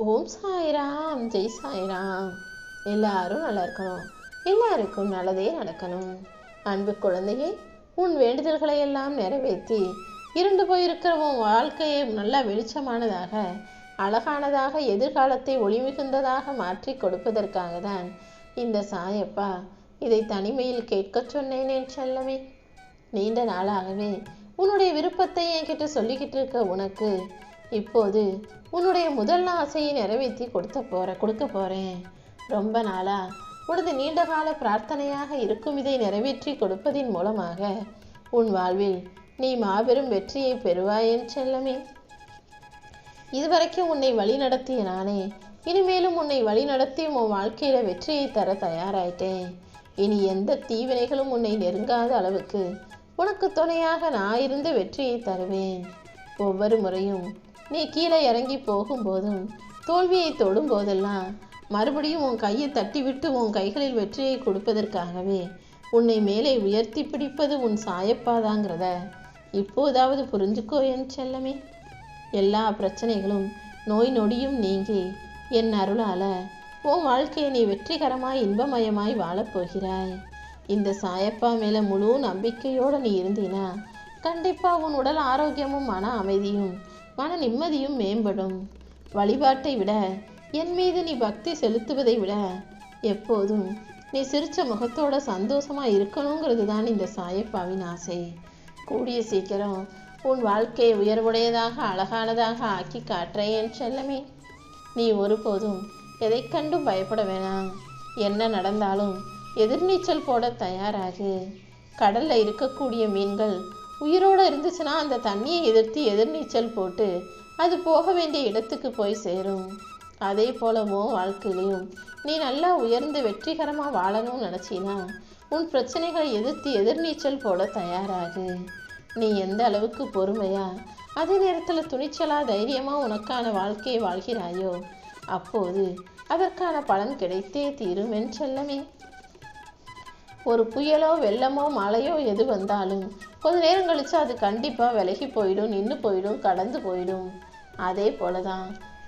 ஓம் சாய்ராம், ஜெய் சாய்ராம். எல்லாரும் நல்லா இருக்கணும், எல்லாருக்கும் நல்லதே நடக்கணும். அன்பு குழந்தையே, உன் வேண்டுதல்களை எல்லாம் நிறைவேற்றி இருண்டு போயிருக்கிற உன் வாழ்க்கையை நல்லா வெளிச்சமானதாக, அழகானதாக, எதிர்காலத்தை ஒளிமிகுந்ததாக மாற்றி கொடுப்பதற்காக தான் இந்த சாயப்பா இதை தனிமையில் கேட்க சொன்னேன் என் செல்லமே. நீண்ட நாளாகவே உன்னுடைய விருப்பத்தை என்கிட்ட சொல்லிக்கிட்டு இருக்க உனக்கு இப்போது உன்னுடைய முதல் ஆசையை நிறைவேற்றி கொடுக்க போறேன். ரொம்ப நாளா உனது நீண்டகால பிரார்த்தனையாக இருக்கும் இதை நிறைவேற்றி கொடுப்பதின் மூலமாக உன் வாழ்வில் நீ மாபெரும் வெற்றியை பெறுவாய் என் செல்லமே. இதுவரைக்கும் உன்னை வழி நடத்திய நானே இனிமேலும் உன்னை வழி நடத்தி உன் வாழ்க்கையில வெற்றியை தர தயாராயிட்டேன். இனி எந்த தீவினைகளும் உன்னை நெருங்காத அளவுக்கு உனக்கு துணையாக நான் இருந்து வெற்றியை தருவேன். ஒவ்வொரு முறையும் நீ கீழே இறங்கி போகும்போதும் தோல்வியை தொடும் போதெல்லாம் மறுபடியும் உன் கையை தட்டிவிட்டு உன் கைகளில் வெற்றியை கொடுப்பதற்காகவே உன்னை மேலே உயர்த்தி பிடிப்பது உன் சாயப்பாதாங்கிறத இப்போதாவது புரிஞ்சுக்கோ என் செல்லமே. எல்லா பிரச்சனைகளும் நோய் நொடியும் நீங்கி என் அருளால உன் வாழ்க்கையை நீ வெற்றிகரமாய் இன்பமயமாய் வாழப்போகிறாய். இந்த சாயப்பா மேல முழு நம்பிக்கையோடு நீ இருந்தீனா கண்டிப்பா உன் உடல் ஆரோக்கியமும் மன அமைதியும் மன நிம்மதியும் மேம்படும். வழிபாட்டை விட என் மீது நீ பக்தி செலுத்துவதை விட எப்போதும் நீ சிரிச்ச முகத்தோட சந்தோஷமா இருக்கணுங்கிறது தான் இந்த சாயப்பாவின் ஆசை. கூடிய சீக்கிரம் உன் வாழ்க்கையை உயர்வுடையதாக அழகானதாக ஆக்கி காட்டுறேன் என் செல்லமே. நீ ஒருபோதும் எதை கண்டும் பயப்பட வேணாம். என்ன நடந்தாலும் எதிர்நீச்சல் போட தயாராகு. கடல்ல இருக்கக்கூடிய மீன்கள் உயிரோடு இருந்துச்சுன்னா அந்த தண்ணியை எதிர்த்து எதிர்நீச்சல் போட்டு அது போக வேண்டிய இடத்துக்கு போய் சேரும். அதே போலவோ வாழ்க்கையிலையும் நீ நல்லா உயர்ந்து வெற்றிகரமாக வாழணும்னு நினச்சினா உன் பிரச்சனைகளை எதிர்த்து எதிர்நீச்சல் போட தயாராகு. நீ எந்த அளவுக்கு பொறுமையா அதே நேரத்தில் துணிச்சலா தைரியமாக உனக்கான வாழ்க்கையை வாழ்கிறாயோ அப்போது அதற்கான பலன் கிடைத்தே தீரும் என் செல்லமே. ஒரு புயலோ வெள்ளமோ மழையோ எது வந்தாலும் கொஞ்ச நேரம் கழிச்சு அது கண்டிப்பாக விலகி போயிடும், நின்று போயிடும், கடந்து போயிடும். அதே போலதான்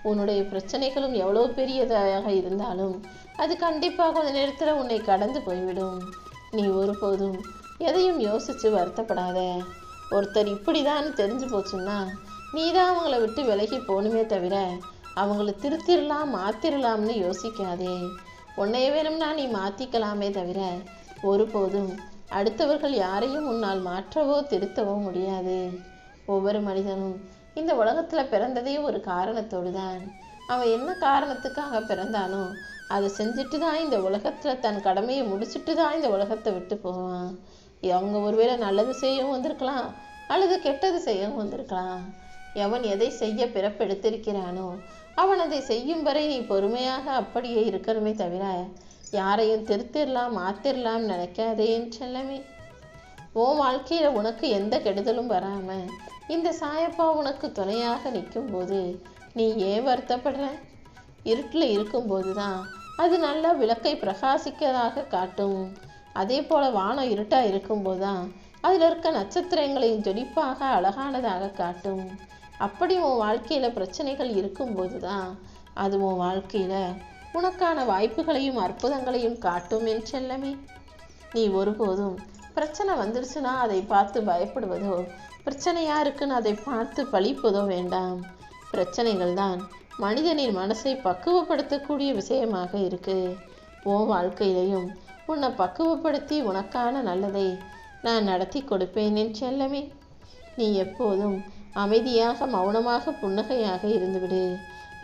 உன்னுடைய பிரச்சனைகளும் எவ்வளோ பெரியதாக இருந்தாலும் அது கண்டிப்பாக கொஞ்ச நேரத்தில் உன்னை கடந்து போய்விடும். நீ ஒருபோதும் எதையும் யோசித்து வருத்தப்படாத. ஒருத்தர் இப்படிதான் தெரிஞ்சு போச்சுன்னா நீ தான் அவங்கள விட்டு விலகி போகணுமே தவிர அவங்கள திருத்திடலாம் மாத்திரலாம்னு யோசிக்காதே. உன்னைய வேணும்னா நீ மாற்றிக்கலாமே தவிர ஒருபோதும் அடுத்தவர்கள் யாரையும் உன்னால் மாற்றவோ திருத்தவோ முடியாது. ஒவ்வொரு மனிதனும் இந்த உலகத்தில் பிறந்ததே ஒரு காரணத்தோடு தான். அவன் என்ன காரணத்துக்காக பிறந்தானோ அதை செஞ்சுட்டு தான் இந்த உலகத்தில் தன் கடமையை முடிச்சுட்டு தான் இந்த உலகத்தை விட்டு போவான். அவங்க ஒருவேளை நல்லது செய்யவும் வந்திருக்கலாம் அல்லது கெட்டது செய்யவும் வந்திருக்கலாம். எவன் எதை செய்ய பிறப்பெடுத்திருக்கிறானோ அவன் அதை செய்யும் வரை நீ பொறுமையாக அப்படியே இருக்கணுமே தவிர யாரையும் திருத்திடலாம் மாத்திரலாம் நினைக்காதேன்னு செல்லமே. உன் வாழ்க்கையில உனக்கு எந்த கெடுதலும் வராம இந்த சாயப்பா உனக்கு துணையாக நிற்கும் போது நீ ஏன் வருத்தப்படுற? இருட்டில் இருக்கும்போது தான் அது நல்லா விளக்கை பிரகாசிக்கதாக காட்டும். அதே போல வானம் இருட்டா இருக்கும்போது தான் அதுல இருக்க நட்சத்திரங்களையும் ஜொலிப்பாக அழகானதாக காட்டும். அப்படி உன் வாழ்க்கையில பிரச்சனைகள் இருக்கும்போது தான் அது உன் வாழ்க்கையில உனக்கான வாய்ப்புகளையும் அற்புதங்களையும் காட்டும் என் செல்லமே. நீ ஒருபோதும் பிரச்சனை வந்துருச்சுன்னா அதை பார்த்து பயப்படுவதோ பிரச்சனையா இருக்குன்னு அதை பார்த்து பழிப்பதோ வேண்டாம். பிரச்சனைகள் தான் மனிதனின் மனசை பக்குவப்படுத்தக்கூடிய விஷயமாக இருக்கு. உன் வாழ்க்கையிலையும் உன்னை பக்குவப்படுத்தி உனக்கான நல்லதை நான் நடத்தி கொடுப்பேன் என் செல்லமே. நீ எப்போதும் அமைதியாக மௌனமாக புன்னகையாக இருந்துவிடு.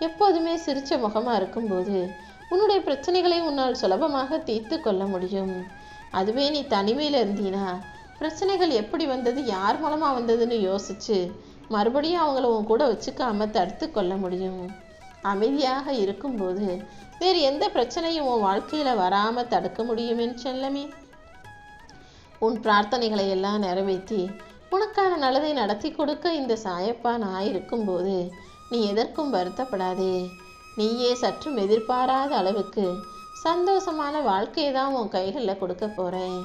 எப்போதுமே சிரிச்ச முகமா இருக்கும்போது உன்னுடைய பிரச்சனைகளை உன்னால் சுலபமாக தீர்த்து கொள்ள முடியும். அதுவே நீ தனிமையில இருந்தீனா பிரச்சனைகள் எப்படி வந்தது யார் மூலமா வந்ததுன்னு யோசிச்சு மறுபடியும் அவங்கள உன் கூட வச்சுக்காம தடுத்து கொள்ள முடியும். அமைதியாக இருக்கும்போது வேறு எந்த பிரச்சனையும் உன் வாழ்க்கையில வராம தடுக்க முடியுமென்னு செல்லமே. உன் பிரார்த்தனைகளை எல்லாம் நிறைவேற்றி உனக்கான நல்லதை நடத்தி கொடுக்க இந்த சாயப்பா நான் இருக்கும்போது நீ எதற்கும் வருத்தப்படாதே. நீயே சற்றும் எதிர்பாராத அளவுக்கு சந்தோஷமான வாழ்க்கையை தான் உன் கைகளில் கொடுக்க போறேன்.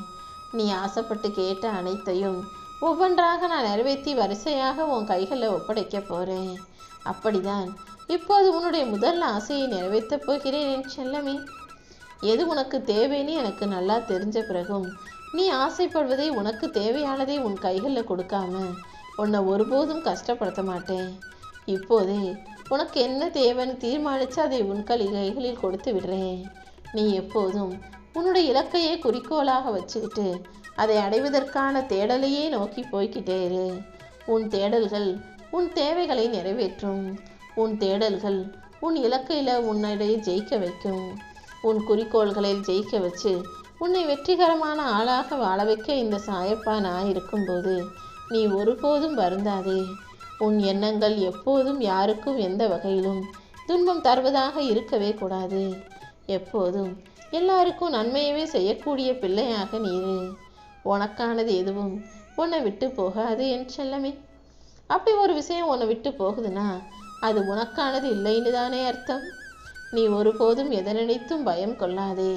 நீ ஆசைப்பட்டு கேட்ட அனைத்தையும் ஒவ்வொன்றாக நான் நிறைவேற்றி வரிசையாக உன் கைகளில் ஒப்படைக்க போறேன். அப்படிதான் இப்போது உன்னுடைய முதல் ஆசையை நிறைவேற்றப் போகிறேன் என் செல்லமே. எது உனக்கு தேவைன்னு எனக்கு நல்லா தெரிஞ்ச பிறகும் நீ ஆசைப்படுவதை, உனக்கு தேவையானதை உன் கைகளில் கொடுக்காம உன்னை ஒருபோதும் கஷ்டப்படுத்த மாட்டேன். இப்போதே உனக்கு என்ன தேவைன்னு தீர்மானித்து அதை உன் கைகளில் கொடுத்து விடுறேன். நீ எப்போதும் உன்னுடைய இலக்கையே குறிக்கோளாக வச்சுக்கிட்டு அதை அடைவதற்கான தேடலையே நோக்கி போய்கிட்டே இரு. உன் தேடல்கள் உன் தேவைகளை நிறைவேற்றும். உன் தேடல்கள் உன் இலக்கையில் உன்னிடையே ஜெயிக்க வைக்கும். உன் குறிக்கோள்களில் ஜெயிக்க வச்சு உன்னை வெற்றிகரமான ஆளாக வாழ வைக்க இந்த சாயப்பா நான் இருக்கும்போது நீ ஒருபோதும் வருந்தாதே. உன் எண்ணங்கள் எப்போதும் யாருக்கும் எந்த வகையிலும் துன்பம் தருவதாக இருக்கவே கூடாது. எப்போதும் எல்லாருக்கும் நன்மையவே செய்யக்கூடிய பிள்ளையாக நீரு. உனக்கானது எதுவும் உன்னை விட்டு போகாது என் செல்லமே. அப்படி ஒரு விஷயம் உன்னை விட்டு போகுதுன்னா அது உனக்கானது இல்லைன்னு தானே அர்த்தம். நீ ஒருபோதும் எதை நினைத்தும் பயம் கொள்ளாதே.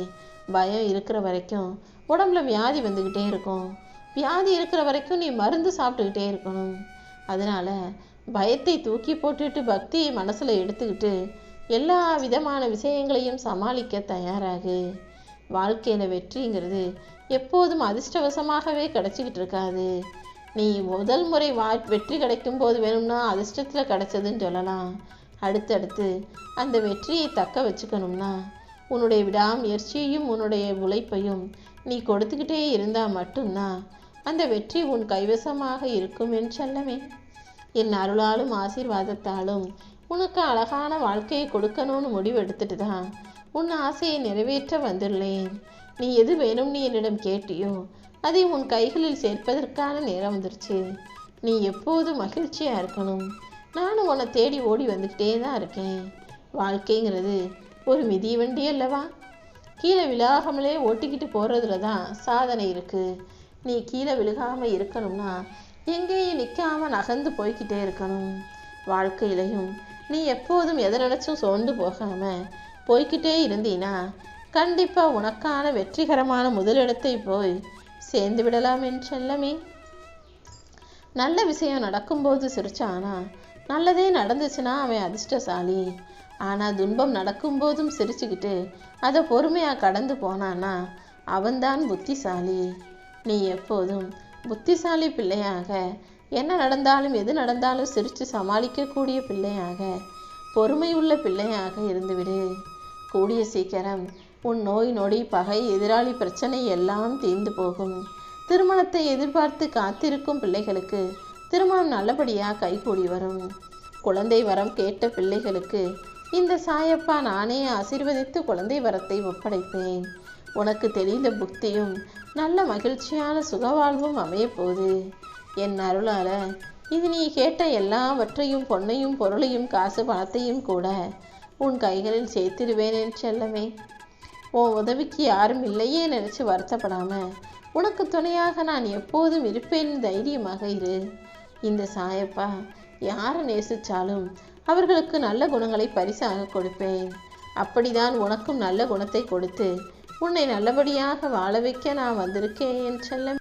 பயம் இருக்கிற வரைக்கும் உடம்புல வியாதி வந்துக்கிட்டே இருக்கும். வியாதி இருக்கிற வரைக்கும் நீ மருந்து சாப்பிட்டுக்கிட்டே இருக்கணும். அதனால பயத்தை தூக்கி போட்டுட்டு பக்தியை மனசில் எடுத்துக்கிட்டு எல்லா விதமான விஷயங்களையும் சமாளிக்க தயாராகு. வாழ்க்கையில் வெற்றிங்கிறது எப்போதும் அதிர்ஷ்டவசமாகவே கிடச்சிக்கிட்டு இருக்காது. நீ முதல் முறை வெற்றி கிடைக்கும் போது வேணும்னா அதிர்ஷ்டத்தில் கிடைச்சதுன்னு சொல்லலாம். அடுத்தடுத்து அந்த வெற்றியை தக்க வச்சுக்கணும்னா உன்னுடைய விடாமுயற்சியையும் உன்னுடைய உழைப்பையும் நீ கொடுத்துக்கிட்டே இருந்தால் மட்டும்தான் அந்த வெற்றி உன் கைவசமாக இருக்கும் என் செல்லமே. என் அருளாலும் ஆசீர்வாதத்தாலும் உனக்கு அழகான வாழ்க்கையை கொடுக்கணும்னு முடிவு எடுத்துட்டு தான் உன் ஆசையை நிறைவேற்ற வந்துள்ளேன். நீ எது வேணும்னு என்னிடம் கேட்டியோ அதை உன் கைகளில் சேர்ப்பதற்கான நேரம் வந்துருச்சு. நீ எப்போதும் மகிழ்ச்சியாக இருக்கணும். நானும் உன்னை தேடி ஓடி வந்துக்கிட்டே தான் இருக்கேன். வாழ்க்கைங்கிறது ஒரு மிதி வண்டி அல்லவா? கீழே விழாகாமலே ஓட்டிக்கிட்டு போகிறதுல தான் சாதனை இருக்குது. நீ கீழே விழுகாமல் இருக்கணும்னா எங்கேயும் நிற்காமல் நகர்ந்து போய்கிட்டே இருக்கணும். வாழ்க்கையிலையும் நீ எப்போதும் எதை நினச்சும் சோர்ந்து போகாமல் போய்கிட்டே இருந்தீன்னா கண்டிப்பாக உனக்கான வெற்றிகரமான முதலிடத்தை போய் சேர்ந்து விடலாம் என் செல்லமே. நல்ல விஷயம் நடக்கும்போது சிரிச்சானா நல்லதே நடந்துச்சுன்னா அவன் அதிர்ஷ்டசாலி. ஆனால் துன்பம் நடக்கும்போதும் சிரிச்சுக்கிட்டு அதை பொறுமையாக கடந்து போனான்னா அவன்தான் புத்திசாலி. நீ எப்போதும் புத்திசாலி பிள்ளையாக, என்ன நடந்தாலும் எது நடந்தாலும் சிரித்து சமாளிக்கக்கூடிய பிள்ளையாக, பொறுமையுள்ள பிள்ளையாக இருந்துவிடு. கூடிய சீக்கிரம் உன் நோய் நொடி பகை எதிராளி பிரச்சனை எல்லாம் தீர்ந்து போகும். திருமணத்தை எதிர்பார்த்து காத்திருக்கும் பிள்ளைகளுக்கு திருமணம் நல்லபடியாக கைகூடி வரும். குழந்தை வரம் கேட்ட பிள்ளைகளுக்கு இந்த சாயப்பா நானே ஆசீர்வதித்து குழந்தை வரத்தை ஒப்படைப்பேன். உனக்கு தெளிந்த புத்தியும் நல்ல மகிழ்ச்சியான சுகவாழ்வும் அமையப்போகுது. என் அருளால இது நீ கேட்ட எல்லாவற்றையும், பொன்னையும் பொருளையும் காசு பணத்தையும் கூட உன் கைகளில் சேர்த்திடுவேன் என் செல்லமே. உன் உதவிக்கு யாரும் இல்லையே நினச்சி வருத்தப்படாம உனக்கு துணையாக நான் எப்போதும் இருப்பேன். தைரியமாக இரு. இந்த சாயப்பா யாரை நேசித்தாலும் அவர்களுக்கு நல்ல குணங்களை பரிசாக கொடுப்பேன். அப்படிதான் உனக்கும் நல்ல குணத்தை கொடுத்து உன்னை நல்லபடியாக வாழ வைக்க நான் வந்திருக்கேன் என் செல்லம்.